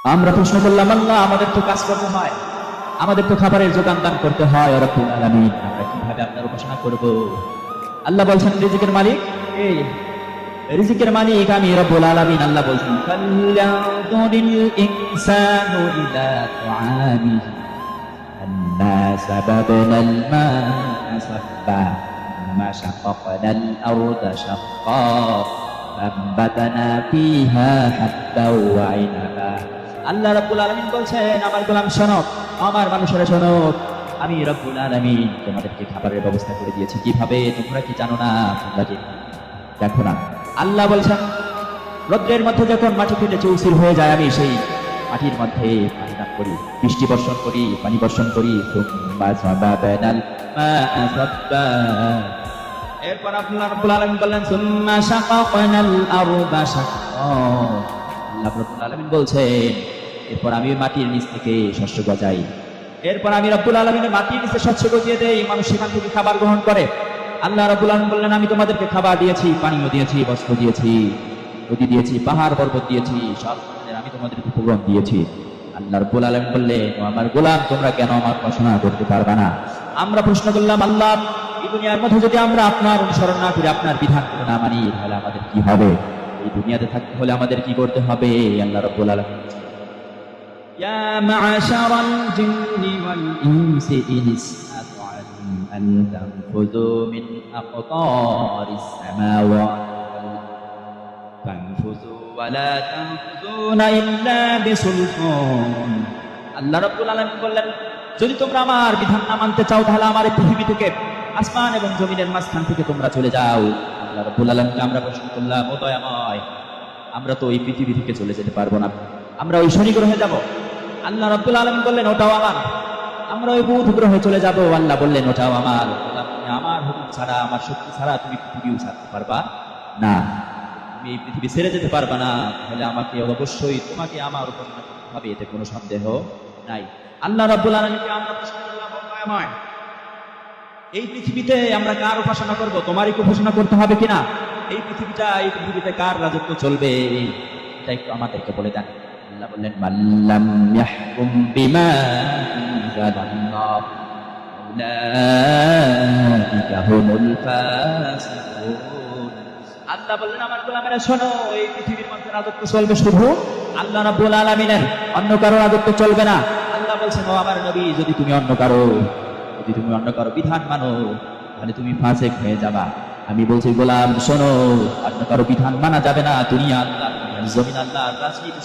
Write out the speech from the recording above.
আমরা প্রশ্ন করলাম, আল্লাহ আমাদের তো কাজ করতে হয়, আমাদের তো খাবারের যোগান দান করতে হয়, রব্বুল আলামিন আমরা কিভাবে আপনার উপাসনা করব? আল্লাহ বলছেন রিজিকের মালিক এই রিজিকের মালিক আমি রব্বুল আলামিন। আল্লাহ বলছেন ফালয়ানজুরিল ইনসানু ইলা তুআমিহি আন্না সাবাবনাল মা'a সাব্বা মা শাকাকনাল আরদা শাক্কা ফাআনবাতনা ফিহা হাব্বা ওয়া ইনাবা। আল্লাহ রাব্বুল আলামিন বলছেন, আমার গোলাম শোনো, আমার মানুষেরা শোনো, আমি রব্বুল আলামিন তোমাদেরকে খাবারের ব্যবস্থা করে দিয়েছি। কিভাবে? তোমরা কি জানো না? তোমরা কি দেখো না? আল্লাহ বলছেন, রৌদ্রের মধ্যে যখন মাটি ফেটে চৌচির হয়ে যায়, আমি সেই মাটির মধ্যে পানি দান করি, বৃষ্টি বর্ষণ করি, পানি বর্ষণ করি। এরপর আল্লাহ রাব্বুল আলামিন বললেন সুম্মা শাকাকনাল আরদা শাক্কা। আল্লাহ রাব্বুল আলামিন বলছেন, এরপর আমি মাটির নিচ থেকে শস্য গজাই। এরপর আমি রব্বুল আলামিন মাটির নিচে শস্য গজিয়ে দেই, মানুষ সেখান থেকে খাবার গ্রহণ করে। আল্লাহ রাব্বুল আলামিন বললেন, আমি তোমাদেরকে খাবার দিয়েছি, পানিও দিয়েছি, বস্ত্র দিয়েছি, নদী দিয়েছি, পাহাড় পর্বত দিয়েছি, সব ধরনের আমি তোমাদেরকে উপকরণ দিয়েছি। আল্লাহ রাব্বুল আলামিন বললেন, আমার গোলাম তোমরা কেন আমার উপাসনা করতে পারবে না? আমরা প্রশ্ন করলাম, আল্লাহ এই দুনিয়ার মধ্যে যদি আমরা আপনার অনুসরণ না করি, আপনার বিধান না মানি, তাহলে আমাদের কি হবে? এই দুনিয়াতে থাকতে হলে আমাদের কি করতে হবে? আল্লাহ রাব্বুল আলামিন ইয়া মা'শারাল জিন্নি ওয়াল ইনসি ইন ইসতাতা'তুম আন তানফুযু মিন আকতারিস সামাওয়াতি ফানফুযু ওয়া লা তানফুযুনা ইল্লা বিসুলতান। আল্লাহ রাব্বুল আলামিন বললেন, যদি তোমরা আমার বিধান না মানতে চাও, তাহলে আমার এই পৃথিবী থেকে, আসমান এবং জমিনের মাঝখান থেকে তোমরা চলে যাও। আল্লাহ রাব্বুল আলামিনকে আমরা প্রশ্ন করলাম, ও দয়াময়, আমরা তো ওই পৃথিবী থেকে চলে যেতে পারবো না, আমরা ওই শনি গ্রহে যাব। আল্লাহ রাব্বুল আলামিন বললেন, ওটাও আমার। আমরা ওই বুধ গ্রহে চলে যাব। আল্লাহ বললেন, ওটাও আমার। আমার হুকুম ছাড়া, আমার শক্তি ছাড়া তুমি পৃথিবীও ছাড়তে পারবা না, তুমি এই পৃথিবী ছেড়ে যেতে পারবা না। তাহলে আমাকে অবশ্যই তোমাকে আমার উপর করতে হবে, এতে কোনো সন্দেহ নাই। আল্লাহ রাব্বুল আলামিনকে আমরা প্রশ্ন করলাম, ও দয়াময়, এই পৃথিবীতে আমরা কার উপাসনা করব? তোমারই উপাসনা করতে হবে কিনা? এই পৃথিবীতে কার রাজত্ব চলবে, এটা একটু আমাদেরকে বলে দেন। আল্লাহ বললেন, মাল্লাম ইয়াহকুম বিমা আনজালাল্লাহ উলাইকা হুমুল ফাসিকুন। আল্লাহ বললেন, আমার গোলামেরা শোনো, এই পৃথিবীর মধ্যে রাজত্ব চলবে শুধু আল্লাহ রাব্বুল আলামিনের, অন্য কারো রাজত্ব চলবে না। আল্লাহ বলছেন, ও আমার নবী, যদি তুমি অন্য কারো বিধান মানো, তাহলে তুমি ফাসিক হয়ে যাবা। আমি বলছি, গোলাম শোনো, অন্য কারো বিধান মানা যাবে না। দুনিয়া আল্লাহ, জমিন আল্লাহ, রাজনীতি